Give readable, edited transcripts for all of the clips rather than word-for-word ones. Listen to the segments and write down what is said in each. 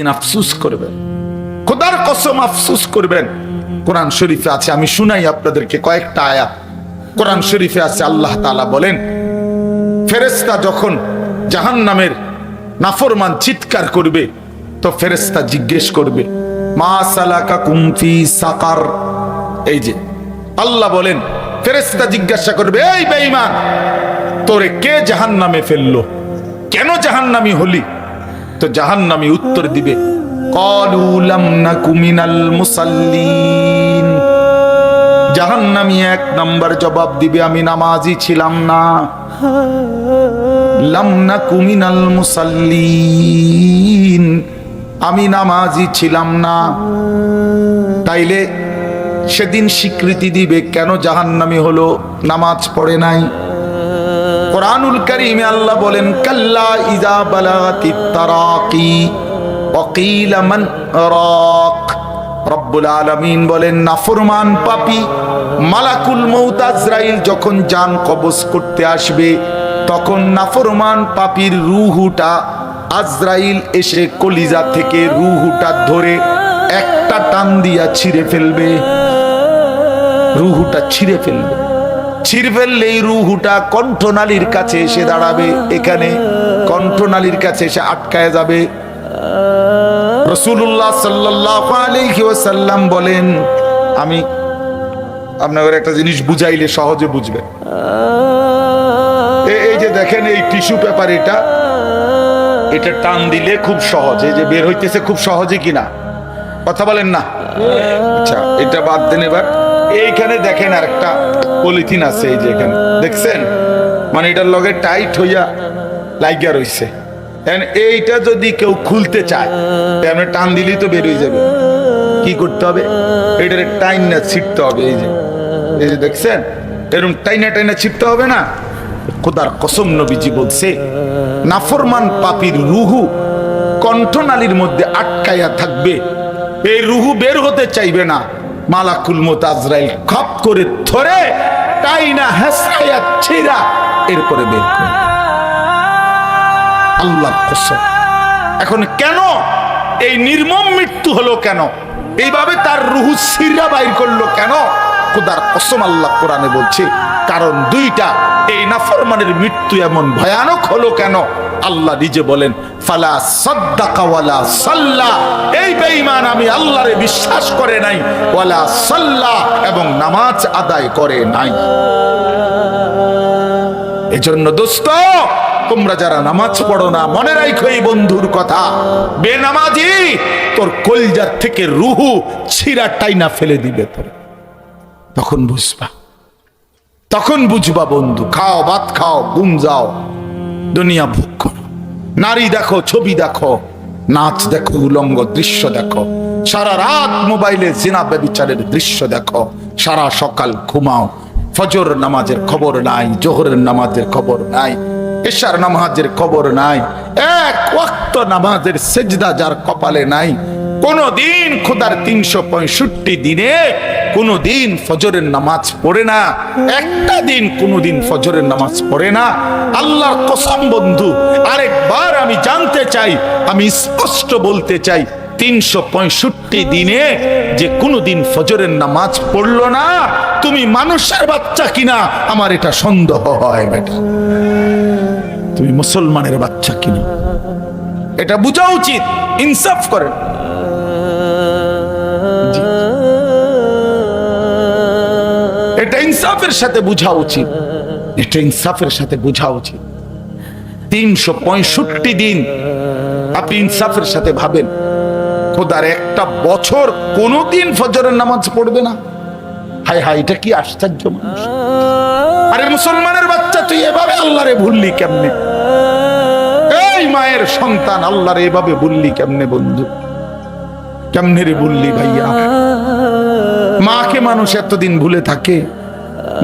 আফসোস করবেন, খোদার কসম আফসোস করবেন। কোরআন শরীফে আছে, আমি শুনাই আপনাদেরকে কয়েকটা আয়াত। কোরআন শরীফে আছে, আল্লাহ তাআলা বলেন, ফেরেশতা যখন জাহান্নামের নাফরমান চিৎকার করবে তো ফেরেশতা জিজ্ঞেস করবে, মা সালাকাকুম ফি সাকার। এই যে আল্লাহ বলেন, ফেরেশতা জিজ্ঞাসা করবে, এই বেঈমান, তোরে কে জাহান্নামে ফেললো, কেন জাহান্নামী হলি? তো জাহান্নামী উত্তর দিবে, ক্বালু লাম নাকু মিনাল মুসাল্লিন। জাহান্নামী এক নাম্বার জবাব দিবে, আমি নামাজি ছিলাম না। লাম নাকু মিনাল মুসাল্লিন, আমি নামাজি ছিলাম না। তাইলে সেদিন স্বীকৃতি দিবে কেন জাহান্নামী হলো, নামাজ পড়ে নাই। কুরআনুল কারীমে আল্লাহ বলেন, কাল্লা ইযা বালাগাতিত তারাকি ওয়া কিলা মান রাক। রব্বুল আলামিন বলেন, নাফরমান পাপী মালাকুল মউত আজরাইল যখন জান কবজ করতে আসবে, তখন নাফরমান পাপীর রূহটা আজরাইল এসে কলিজা থেকে রূহটা ধরে একটা টান দিয়া ছিঁড়ে ফেলবে। রূহটা ছিঁড়ে ফেলবে, ছিঁড়ে ফেললেই রূহটা কণ্ঠনালীর কাছে এসে দাঁড়াবে। এখানে কণ্ঠনালীর কাছে এসে আটকায় যাবে। রাসূলুল্লাহ সাল্লাল্লাহু আলাইহি ওয়াসাল্লাম বলেন, আমি আপনাদের একটা জিনিস বুঝাইলে সহজে বুঝবেন। এই যে দেখেন এই টিস্যু পেপার, এটা টান দিলে খুব সহজ, এই যে বের হইতেছে খুব সহজে কিনা, কথা বলেন না? আচ্ছা, এটা বাদ দেন। এবার এইখানে দেখেন আর একটা পলিথিন আছে, এই যে এখানে দেখছেন, মানে এটার লগে টাইট হইয়া লাগিয়া রইছে। এইটা যদি কেউ খুলতে চায়, তেমনি টান দিলেই তো বের হয়ে যাবে। কি করতে হবে? এটার টাইন না ছিটতে হবে। এই যে দেখছেন, এরকম টাইনা টাইনা ছিটতে হবে না। খোদার কসম নবীজি বলছে, নাফরমান পাপীর রুহু কণ্ঠনালীর মধ্যে আটকাইয়া থাকবে, এই রুহু বের হতে চাইবে না। মালাকুল মউত আজরাইল খপ করে ধরে টাইনা হেসরাইয়া ছিঁড়া এরপরে বের করে। আল্লাহর কসম। এখন কেন এই নির্মম মৃত্যু হলো, কেন এইভাবে তার রুহু ছিঁড়া বাইর করলো কেন? খোদার কসম আল্লাহ কোরআনে বলছে, কারণ দুইটা। এই নাফরমানের মৃত্যু এমন ভয়ানক হলো কেন? আল্লাহ নিজে বলেন, ফালা সাদ্দাকা ওয়ালা সাল্লা। এই বেঈমান আমি আল্লাহরে বিশ্বাস করে নাই, ওয়ালা সাল্লা, এবং নামাজ আদায় করে নাই। এজন্য দোস্ত, তোমরা যারা নামাজ পড়ো না, মনে রাখো এই বন্ধুর কথা, বেনামাজি তোর কলজার থেকে রুহু ছিঁড়া টাইনা ফেলে দিবে তোর। তখন বুঝবা, তখন বুঝবা বন্ধু। খাও, ভাত খাও, ঘুম যাও, দুনিয়া ভোগ করো, নারী দেখো, ছবি দেখো, নাচ দেখো, উলঙ্গ দৃশ্য দেখো, সারা রাত মোবাইলে জিনা ব্যভিচারের দৃশ্য দেখো, সারা সকাল ঘুমাও, ফজর নামাজের খবর নাই, জোহরের নামাজের খবর নাই, এশার নামাজের খবর নাই, এক ওয়াক্ত নামাজের সেজদা যার কপালে নাই, কোনদিন খোদার 365 দিনে কোনদিন ফজরের নামাজ পড়ে না, একটা দিন কোনদিন ফজরের নামাজ পড়ে না। আল্লাহর কসম বন্ধু, আরেকবার আমি জানতে চাই, আমি স্পষ্ট বলতে চাই, 365 দিনে যে কোনদিন ফজরের নামাজ পড়লো না, তুমি মানুষের বাচ্চা কিনা আমার এটা সন্দেহ হয়। বেটা, তুমি মুসলমানের বাচ্চা কিনা, এটা বোঝা উচিত। ইনসাফ করেন। এটা ইনসাফের সাথে বোঝা উচিত, এটা ইনসাফের সাথে বোঝা উচিত। 365 দিন আপনি ইনসাফের সাথে ভাবেন, খোদার একটা বছর কোনদিন ফজরের নামাজ পড়বে না। হায় হায়, এটা কি আশ্চর্য মানুষ! আরে মুসলমানের বাচ্চা, তুই এভাবে আল্লাহরে ভুললি কেমনে? এই মায়ের সন্তান, আল্লাহরে এভাবে ভুললি কেমনে বন্ধু? কেমনে রে ভুললি ভাইয়া? মাকে মানুষ এতদিন ভুলে থাকে,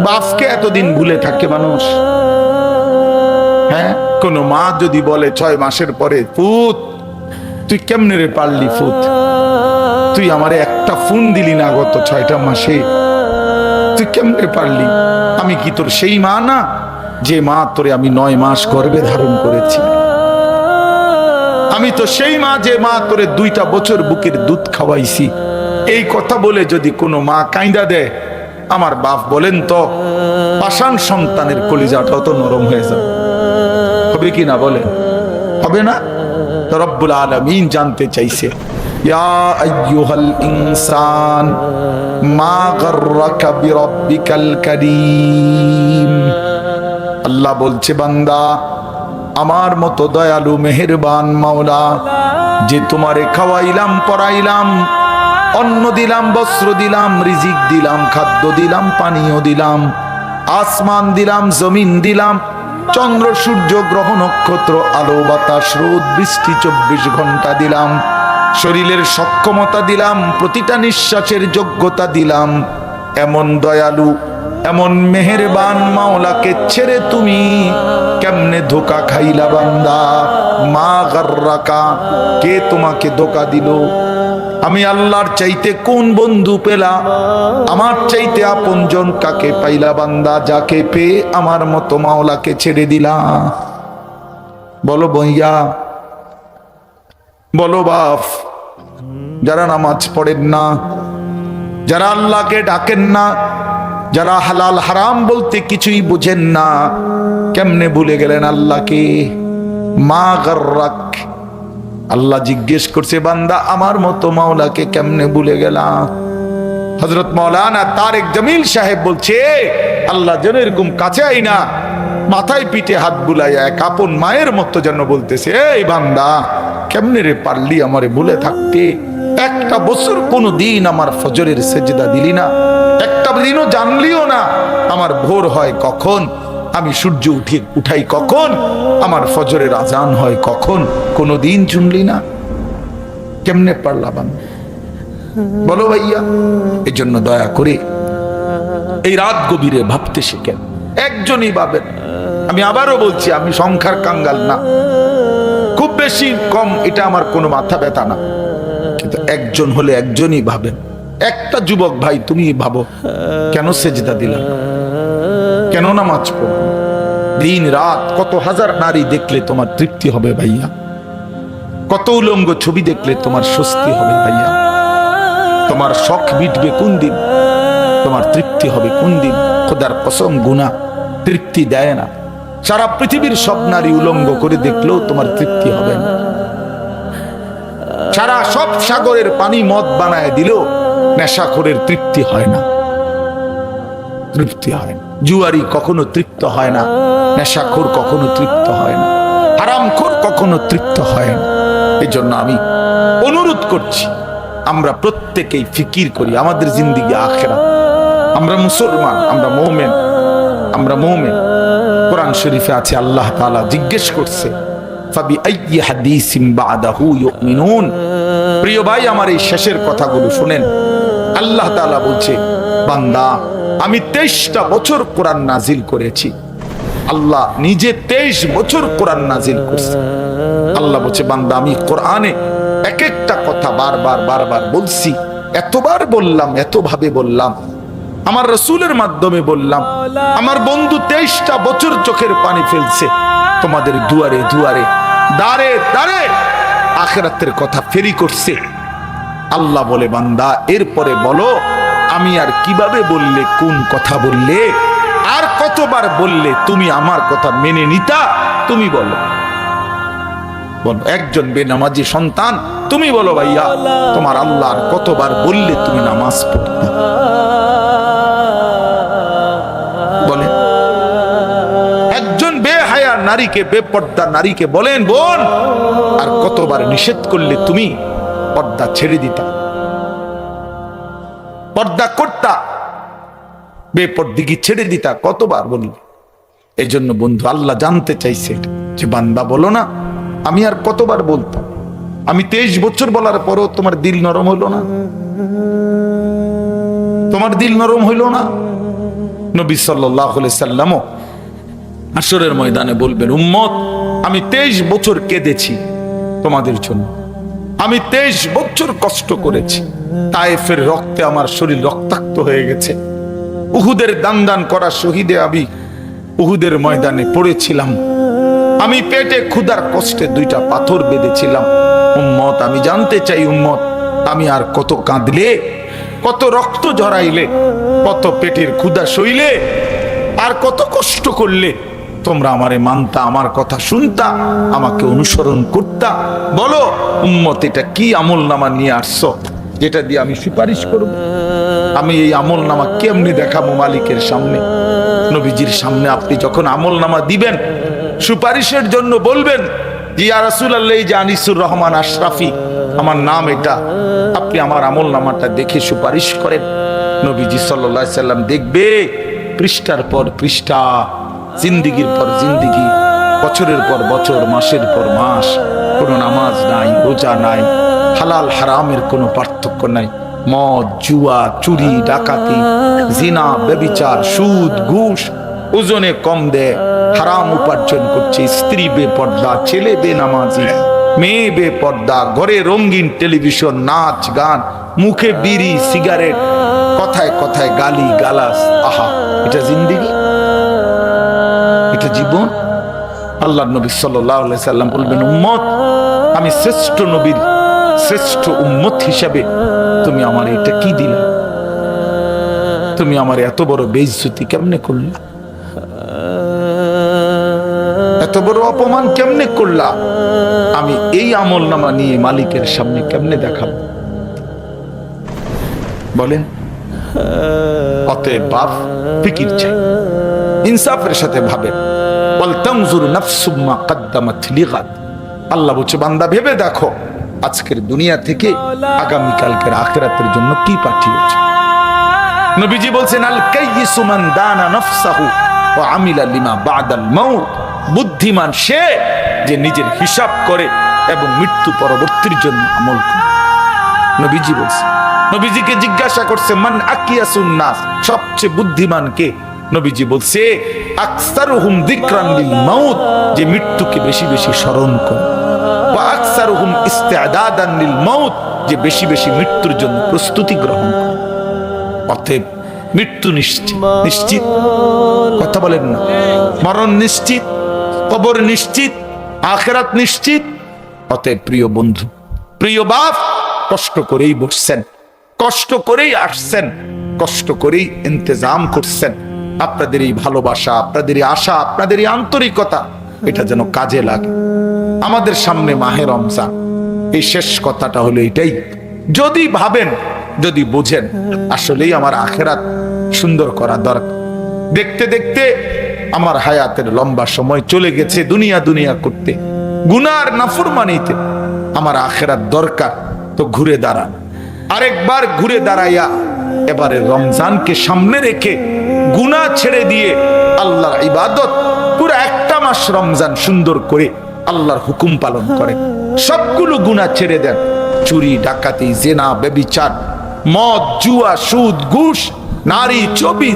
বাপকে এতদিন ভুলে থাকে মানুষ। হ্যাঁ, কোন মা যদি বলে 6 মাসের পরে, পুত তুই কেমনে রে পারলি, পুত তুই আমারে একটা ফোন দিলি না গত 6টা মাসে, তুই কেমনে পারলি? আমি কি তোর সেই মা না যে মা তোরে আমি 9 মাস গর্ভে ধারণ করেছি? আমি তো সেই মা যে মা তোরে 2টা বছর বুকের দুধ খাওয়াইছি। এই কথা বলে যদি কোনো মা কাইন্দা দেয়, আমার বাপ বলেন তো পাষাণ সন্তানের কলিজাটাও তো নরম হয়ে যাবে, হবে কি না বলেন? হবে না? তো রব্বুল আলামিন জানতে চাইছে, ইয়া আইয়ুহাল ইনসান মা গাররাকা বিরাব্বিকাল কারীম। আল্লাহ বলছে, বান্দা আমার মতো দয়ালু মেহেরবান মাওলা, যে তোমারে খাওয়াইলাম, পরাইলাম, অন্ন দিলাম, বস্ত্র দিলাম, রিজিক দিলাম, খাদ্য দিলাম, পানীয় দিলাম, আসমান দিলাম, জমিন দিলাম, চন্দ্র সূর্য গ্রহ নক্ষত্র, আলো বাতাস রোদ বৃষ্টি 24 ঘন্টা দিলাম, শরীরের সক্ষমতা দিলাম, প্রতিটা নিঃশ্বাসের যোগ্যতা দিলাম, এমন দয়ালু এমন মেহেরবান মাওলাকে ছেড়ে তুমি কেমনে ধোকা খাইলা বান্দা? মা গাররাকা, কে তোমাকে ধোকা দিল? আমি আল্লাহর চাইতে কোন বন্ধু পেলা? আমার চাইতে আপনজন কাকে পাইলা বান্দা, যাকে পেয়ে আমার মতো মাওলাকে ছেড়ে দিলা? বলো বইয়া, বলো বাপ। যারা নামাজ পড়েন না, যারা আল্লাহকে ডাকেন না, যারা হালাল হারাম বলতে কিছুই বুঝেন না, কেমনে ভুলে গেলেন আল্লাহকে? মা গাররাক, আল্লাহ জিজ্ঞেস করছে, বান্দা আমার মতো মাওলাকে কেমনে ভুলে গেলা? হযরত মাওলানা তারেক জামিল সাহেব বলছে, আল্লাহ যেন এরকম কাছে আই না, মাথায় পিঠে হাত বুলাইয়া এক আপন মায়ের মতো যেন বলতেছে, এই বান্দা কেমনে রে পারলি আমারে ভুলে থাকতে? একটা বছর কোনো দিন আমার ফজরের সেজদা দিলি না, একটা দিনও জানলিও না আমার ভোর হয় কখন, আমি সূর্য উঠাই কখন, আমার ফজরের আজান হয় কখন, কোনো দিন শুনলি না? কেমনে পারলা বান্দা? বলো ভাইয়া। এই জন্য দয়া করে এই রাত গভীরে ভাবতে শিখেন। একজনই ভাবেন, আমি আবারও বলছি, আমি সংখ্যার কাঙ্গাল না, খুব বেশি কম এটা আমার কোনো মাথা ব্যথা না, কিন্তু একজন হলে একজনই ভাবেন। একটা যুবক ভাই তুমি ভাবো, কেন সেজদা দিলাম, কেন নামাজ পড়ো? দিন রাত কত হাজার নারী দেখলে তোমার তৃপ্তি হবে ভাইয়া? কত উলঙ্গ ছবি দেখলে তোমার স্বস্তি হবে ভাইয়া? তোমার শখ মিটবে কোন দিন? তোমার তৃপ্তি হবে কোন দিন? খোদার কসম, গুনাহ তৃপ্তি দেয় না। সারা পৃথিবীর সব নারী উলঙ্গ করে দেখলেও তোমার তৃপ্তি হবে না। সারা সব সাগরের পানি মদ বানায় দিলেও নেশাখোরের তৃপ্তি হয় না, তৃপ্তি হয় না। জুয়ারি কখনো তৃপ্ত হয় না, নেশাখোর কখনো তৃপ্ত হয় না, হারামখোর কখনো তৃপ্ত হয় না। এই জন্য আমি অনুরোধ করছি, আমরা প্রত্যেকেই ফিকির করি আমাদের জিন্দেগি আখিরাত। আমরা মুসলমান, আমরা মুমিন, আমরা মুমিন। কোরআন শরীফে আছে, আল্লাহ তাআলা জিজ্ঞেস করছে, ফাবি আইয়ি হাদিসিন বাদাহু ইউমিনুন। প্রিয় ভাই, আমার এই শেষের কথাগুলো শুনেন। আল্লাহ তাআলা বলছে, বান্দা আমি 23টা বছর কোরআন নাজিল করেছি। আল্লাহ নিজে 23 বছর কোরআন নাজিল করছে। আল্লাহ বলছে, বান্দা আমি কোরআনে এক একটা কথা বারবার বারবার বলছি, এতবার বললাম, এতভাবে বললাম, আমার রাসূলের মাধ্যমে বললাম। আমার বন্ধু 23টা বছর চোখের পানি ফেলছে তোমাদের দুয়ারে দুয়ারে, দাঁড়ে দাঁড়ে আখিরাতের কথা ফেরি করছে। আল্লাহ বলে, বান্দা এরপরে বলো আমি আর কিভাবে বললে, কোন কথা বললে, আর কতবার বললে তুমি আমার কথা মেনে নিতা? তুমি বলো, বলো। একজন বেনামাজি সন্তান, তুমি বলো ভাইয়া, তোমার আল্লাহ আর কতবার বললে তুমি নামাজ পড়তা? বলে। একজন বেহায়া নারীকে, বেপর্দা নারীকে বলেন, বোন আর কতবার নিষেধ করলে তুমি পর্দা ছেড়ে দিতা, পর্দা করতা, বেপর্দিগি ছেড়ে দিতা? কতবার বললি? এই জন্য বন্ধু, আল্লাহ জানতে চাইছে যে বান্দা বলো না, আমি আর কতবার বলতাম? আমি 23 বছর বলার পরও তোমার দিল নরম হইল না? তোমার দিল নরম হইল না? নবী সাল্লাল্লাহু আলাইহি সাল্লাম হাশরের ময়দানে বলবেন, উম্মত আমি 23 বছর কেঁদেছি তোমাদের জন্য, আমি 23 বছর কষ্ট করেছি, তায়েফের রক্তে আমার শরীর রক্তাক্ত হয়ে গেছে, উহুদের দান দান করা শহীদে আমি উহুদের ময়দানে পড়েছিলাম, আমি পেটে ক্ষুধার কষ্টে 2টা পাথর বেঁধেছিলাম। উম্মত, আমি জানতে চাই উম্মত, আমি আর কত কাঁদলে, কত রক্ত ঝরাইলে, কত পেটের ক্ষুধা সইলে, আর কত কষ্ট করলে তোমরা আমারে মানতা, আমার কথা শুনতা, আমাকে অনুসরণ করতা? বলো উম্মত, এটা কি আমল নামা নিয়ে আসছো যেটা দিয়ে আমি সুপারিশ করব? আমি এই আমল নামা কেমনি দেখাবো মালিকের সামনে? নবীজির সামনে আপনি যখন আমল নামা দিবেন, সুপারিশের জন্য বলবেন যে ইয়া রাসূলুল্লাহ, এই যে আনিসুর রহমান আশরাফি আমার নাম, এটা আপনি আমার আমল নামাটা দেখে সুপারিশ করেন। নবীজি সাল্লাল্লাহু আলাইহি সাল্লাম দেখবে পৃষ্ঠার পর পৃষ্ঠা, জিন্দিগির পর জিন্দিগি, বছরের পর বছর, মাসের পর মাস, কোনো নামাজ নাই, রোজা নাই, হালাল হারামের কোনো পার্থক্য নাই, মদ, জুয়া, চুরি, ডাকাতি, জিনা, ব্যভিচার, সুদ, ঘুষ, ওজনে কম দেয়, হারাম উপার্জন করছে, স্ত্রী বেপর্দা, ছেলে বেনামাজি, মেয়ে বেপর্দা, ঘরে রঙিন টেলিভিশন, নাচ গান, মুখে বিড়ি সিগারেট, কথায় কথায় গালি গালাস। আহা, এটা জিন্দিগি? এটা জীবন? আল্লাহর নবী সাল্লাল্লাহু আলাইহি সাল্লাম বলবেন, উম্মত, আমি শ্রেষ্ঠ নবীর শ্রেষ্ঠ উম্মত হিসাবে তুমি আমার এটা কি দিলা? তুমি আমার এত বড় বেইজ্জতি কেমনে করলা? এত বড় অপমান কেমনে করলা? আমি এই আমল নামা নিয়ে মালিকের সামনে কেমনে দেখাবো? বলেন। অতএব বাপ, ফিকির চাই, ইনসাফের সাথে ভাবেন। আল্লাহ বলছে, বান্দা ভেবে দেখো আজকের দুনিয়া থেকে আগামীকালকের আখিরাতের জন্য কি পাঠিয়েছে। নবীজি বলছেন, আল কাইয়িসু মান দানা নাফসাহু ওয়া আমিলা লিমা বাদাল মাউত। বুদ্ধিমান সে যে নিজের হিসাব করে এবং মৃত্যু পরবর্তীর জন্য আমল করে। নবীজি বলছেন, নবীজিকে জিজ্ঞাসা করছে, মান আকিয়াসুন নাস, সবচেয়ে বুদ্ধিমান কে? নবীজি বলছে, আকসারুহুম যিকরান লিল মাউত, যে মৃত্যুকে বেশি বেশি স্মরণ করে, ওয়া আকসারুহুম ইস্তিআদাদান লিল মাউত, যে বেশি বেশি মৃত্যুর জন্য প্রস্তুতি গ্রহণ করে। অতএব মৃত্যু নিশ্চিত, নিশ্চিত, কথা বলেন না? মরণ নিশ্চিত, কবর নিশ্চিত, আখিরাত নিশ্চিত। অতএব প্রিয় বন্ধু, প্রিয় বাপ, কষ্ট করেই বসছেন, কষ্ট করেই আসছেন, কষ্ট করেই ইন্তজাম করছেন। আপনাদের এই ভালোবাসা, আপনাদের এই আশা, আপনাদের এই আন্তরিকতা, এটা যেন কাজে লাগে। আমাদের সামনে মাহে রমজান, এই শেষ কথাটা হলো এটাই। যদি ভাবেন, যদি বোঝেন আসলেই আমার আখিরাত সুন্দর করা দরকার, দেখতে দেখতে আমার হায়াতের লম্বা সময় চলে গেছে দুনিয়া দুনিয়া করতে, গুনার নাফরমানিতে, আমার আখিরাত দরকার, তো ঘুরে দাঁড়ান। আরেকবার ঘুরে দাঁড়াইয়া এবারে রমজানকে সামনে রেখে গুনাহ ছেড়ে দিয়ে আল্লাহর ইবাদত, পুরো একটা মাস রমজান সুন্দর করে আল্লাহর হুকুম পালন করেন। সবগুলো গুনাহ ছেড়ে দেন, চুরি, ডাকাতি, জেনা, ব্যভিচার, মদ, জুয়া, সুদ, ঘুষ, নারী, ছবি,